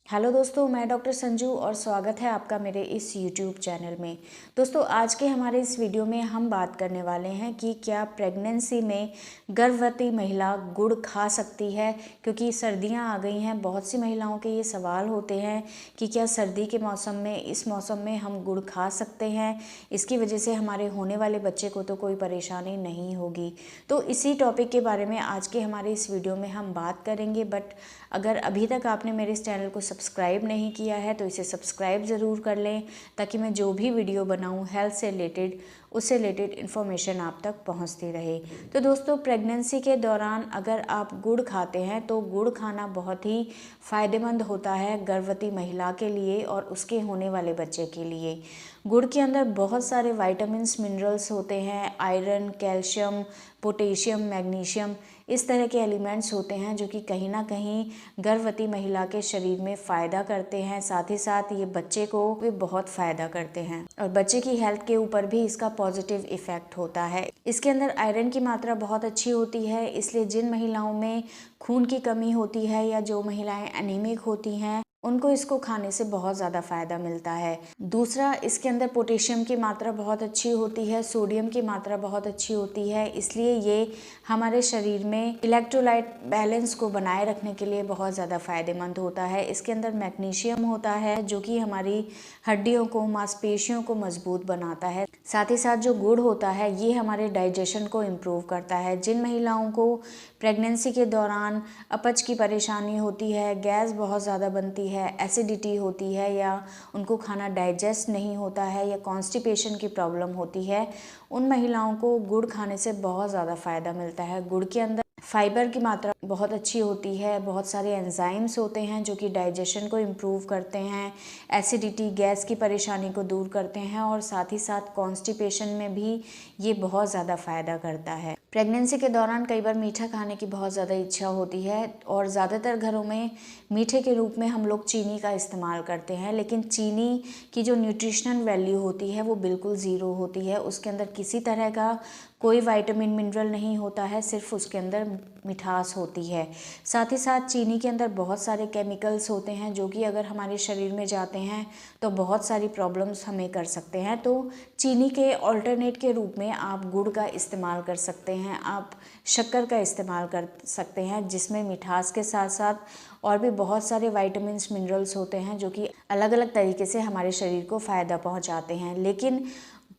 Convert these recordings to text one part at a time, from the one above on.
Hello दोस्तों, मैं doctor Sanju और स्वागत है आपका मेरे इस यूट्यूब चैनल में। दोस्तों, आज के हमारे इस वीडियो में हम बात करने वाले हैं कि क्या प्रेगनेंसी में गर्भवती महिला गुड़ खा सकती है। क्योंकि सर्दियां आ गई हैं, बहुत सी महिलाओं के ये सवाल होते हैं कि क्या सर्दी के मौसम में, इस मौसम में हम गुड़ खा सकते हैं, इसकी वजह से हमारे होने वाले बच्चे को तो कोई परेशानी नहीं होगी। तो इसी टॉपिक के बारे में आज के हमारे इस वीडियो में हम बात करेंगे। बट अगर अभी तक आपने मेरे इस चैनल को सब्सक्राइब नहीं किया है तो इसे सब्सक्राइब ज़रूर कर लें, ताकि मैं जो भी वीडियो बनाऊं हेल्थ से रिलेटेड, उससे रिलेटेड इन्फॉर्मेशन आप तक पहुंचती रहे। तो दोस्तों, प्रेगनेंसी के दौरान अगर आप गुड़ खाते हैं तो गुड़ खाना बहुत ही फ़ायदेमंद होता है गर्भवती महिला के लिए और उसके होने वाले बच्चे के लिए। गुड़ के अंदर बहुत सारे विटामिन्स, मिनरल्स होते हैं, आयरन, कैल्शियम, पोटेशियम, मैग्नीशियम, इस तरह के एलिमेंट्स होते हैं जो कि कहीं ना कहीं गर्भवती महिला के शरीर में फ़ायदा करते हैं। साथ ही साथ ये बच्चे को भी बहुत फ़ायदा करते हैं और बच्चे की हेल्थ के ऊपर भी इसका पॉजिटिव इफ़ेक्ट होता है। इसके अंदर आयरन की मात्रा बहुत अच्छी होती है, इसलिए जिन महिलाओं में खून की कमी होती है या जो महिलाएं एनीमिक होती हैं, उनको इसको खाने से बहुत ज़्यादा फ़ायदा मिलता है। दूसरा, इसके अंदर पोटेशियम की मात्रा बहुत अच्छी होती है, सोडियम की मात्रा बहुत अच्छी होती है, इसलिए ये हमारे शरीर में इलेक्ट्रोलाइट बैलेंस को बनाए रखने के लिए बहुत ज़्यादा फ़ायदेमंद होता है। इसके अंदर मैग्नीशियम होता है जो कि हमारी हड्डियों को, मांसपेशियों को मजबूत बनाता है। साथ ही साथ जो गुड़ होता है ये हमारे डाइजेशन को इम्प्रूव करता है। जिन महिलाओं को प्रेगनेंसी के दौरान अपच की परेशानी होती है, गैस बहुत ज़्यादा बनती है, एसिडिटी होती है, या उनको खाना डाइजेस्ट नहीं होता है, या कॉन्स्टिपेशन की प्रॉब्लम होती है, उन महिलाओं को गुड़ खाने से बहुत ज़्यादा फ़ायदा मिलता है। गुड़ के अंदर फाइबर की मात्रा बहुत अच्छी होती है, बहुत सारे एंजाइम्स होते हैं जो कि डाइजेशन को इम्प्रूव करते हैं, एसिडिटी, गैस की परेशानी को दूर करते हैं और साथ ही साथ कॉन्स्टिपेशन में भी ये बहुत ज़्यादा फ़ायदा करता है। प्रेगनेंसी के दौरान कई बार मीठा खाने की बहुत ज़्यादा इच्छा होती है और ज़्यादातर घरों में मीठे के रूप में हम लोग चीनी का इस्तेमाल करते हैं, लेकिन चीनी की जो न्यूट्रिशनल वैल्यू होती है वो बिल्कुल ज़ीरो होती है। उसके अंदर किसी तरह का कोई विटामिन, मिनरल नहीं होता है, सिर्फ उसके अंदर मिठास होती है। साथ ही साथ चीनी के अंदर बहुत सारे केमिकल्स होते हैं जो कि अगर हमारे शरीर में जाते हैं तो बहुत सारी प्रॉब्लम्स हमें कर सकते हैं। तो चीनी के ऑल्टरनेट के रूप में आप गुड़ का इस्तेमाल कर सकते हैं, आप शक्कर का इस्तेमाल कर सकते हैं, जिसमें मिठास के साथ साथ और भी बहुत सारे विटामिन्स, मिनरल्स होते हैं जो कि अलग अलग तरीके से हमारे शरीर को फ़ायदा पहुंचाते हैं। लेकिन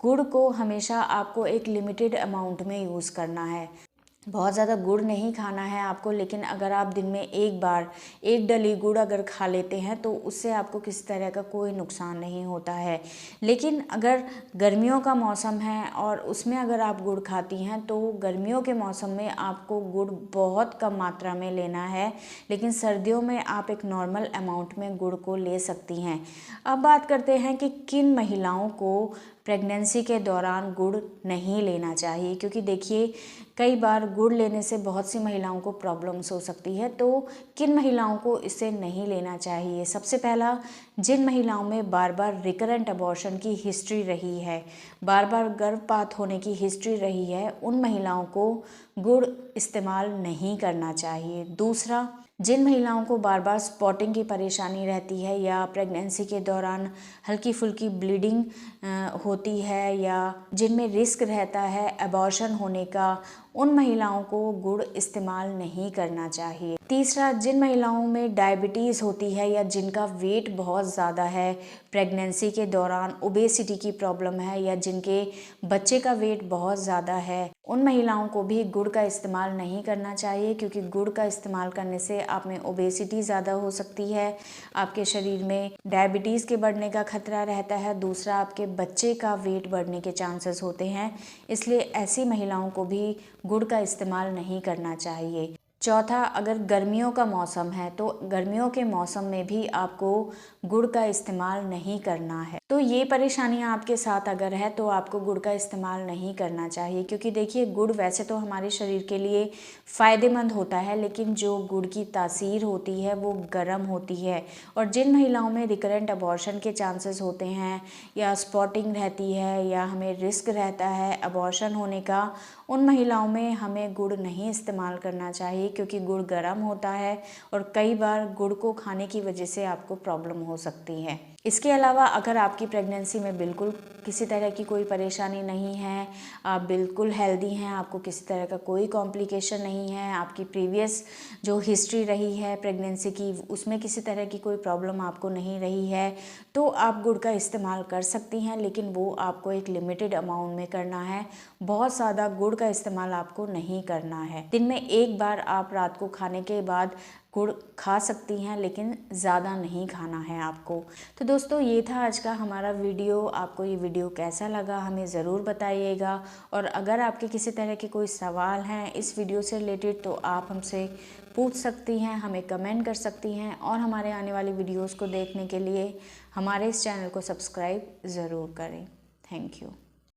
गुड़ को हमेशा आपको एक लिमिटेड अमाउंट में यूज़ करना है। बहुत ज़्यादा गुड़ नहीं खाना है आपको, लेकिन अगर आप दिन में एक बार एक डली गुड़ अगर खा लेते हैं तो उससे आपको किसी तरह का कोई नुकसान नहीं होता है। लेकिन अगर गर्मियों का मौसम है और उसमें अगर आप गुड़ खाती हैं तो गर्मियों के मौसम में आपको गुड़ बहुत कम मात्रा में लेना है, लेकिन सर्दियों में आप एक नॉर्मल अमाउंट में गुड़ को ले सकती हैं। अब बात करते हैं कि किन महिलाओं को प्रेगनेंसी के दौरान गुड़ नहीं लेना चाहिए, क्योंकि देखिए कई बार गुड़ लेने से बहुत सी महिलाओं को प्रॉब्लम्स हो सकती है। तो किन महिलाओं को इसे नहीं लेना चाहिए? सबसे पहला, जिन महिलाओं में बार बार रिकरेंट अबॉर्शन की हिस्ट्री रही है, बार बार गर्भपात होने की हिस्ट्री रही है, उन महिलाओं को गुड़ इस्तेमाल नहीं करना चाहिए। दूसरा, जिन महिलाओं को बार बार स्पॉटिंग की परेशानी रहती है या प्रेगनेंसी के दौरान हल्की फुल्की ब्लीडिंग होती है, या जिनमें रिस्क रहता है अबॉर्शन होने का, उन महिलाओं को गुड़ इस्तेमाल नहीं करना चाहिए। तीसरा, जिन महिलाओं में डायबिटीज़ होती है या जिनका वेट बहुत ज़्यादा है, प्रेगनेंसी के दौरान ओबेसिटी की प्रॉब्लम है, या जिनके बच्चे का वेट बहुत ज़्यादा है, उन महिलाओं को भी गुड़ का इस्तेमाल नहीं करना चाहिए, क्योंकि गुड़ का इस्तेमाल करने से आप में ओबेसिटी ज़्यादा हो सकती है, आपके शरीर में डायबिटीज़ के बढ़ने का खतरा रहता है। दूसरा, आपके बच्चे का वेट बढ़ने के चांसेस होते हैं, इसलिए ऐसी महिलाओं को भी गुड़ का इस्तेमाल नहीं करना चाहिए। चौथा, अगर गर्मियों का मौसम है तो गर्मियों के मौसम में भी आपको गुड़ का इस्तेमाल नहीं करना है। तो ये परेशानियां आपके साथ अगर है तो आपको गुड़ का इस्तेमाल नहीं करना चाहिए, क्योंकि देखिए गुड़ वैसे तो हमारे शरीर के लिए फ़ायदेमंद होता है, लेकिन जो गुड़ की तासीर होती है वो गर्म होती है। और जिन महिलाओं में रिकरेंट अबॉर्शन के चांसेस होते हैं, या स्पॉटिंग रहती है, या हमें रिस्क रहता है अबॉर्शन होने का, उन महिलाओं में हमें गुड़ नहीं इस्तेमाल करना चाहिए, चाहिए क्योंकि गुड़ गर्म होता है और कई बार गुड़ को खाने की वजह से आपको प्रॉब्लम हो सकती है। इसके अलावा अगर आपकी प्रेगनेंसी में बिल्कुल किसी तरह की कोई परेशानी नहीं है, आप बिल्कुल हेल्दी हैं, आपको किसी तरह का कोई कॉम्प्लिकेशन नहीं है, आपकी प्रीवियस जो हिस्ट्री रही है प्रेगनेंसी की उसमें किसी तरह की कोई प्रॉब्लम आपको नहीं रही है, तो आप गुड़ का इस्तेमाल कर सकती हैं, लेकिन वो आपको एक लिमिटेड अमाउंट में करना है। बहुत ज़्यादा गुड़ का इस्तेमाल आपको नहीं करना है। दिन में एक बार आप रात को खाने के बाद गुड़ खा सकती हैं, लेकिन ज़्यादा नहीं खाना है आपको। तो दोस्तों ये था आज का हमारा वीडियो। आपको ये वीडियो कैसा लगा हमें ज़रूर बताइएगा, और अगर आपके किसी तरह के कोई सवाल हैं इस वीडियो से रिलेटेड तो आप हमसे पूछ सकती हैं, हमें कमेंट कर सकती हैं, और हमारे आने वाली वीडियोज़ को देखने के लिए हमारे इस चैनल को सब्सक्राइब ज़रूर करें। Thank you.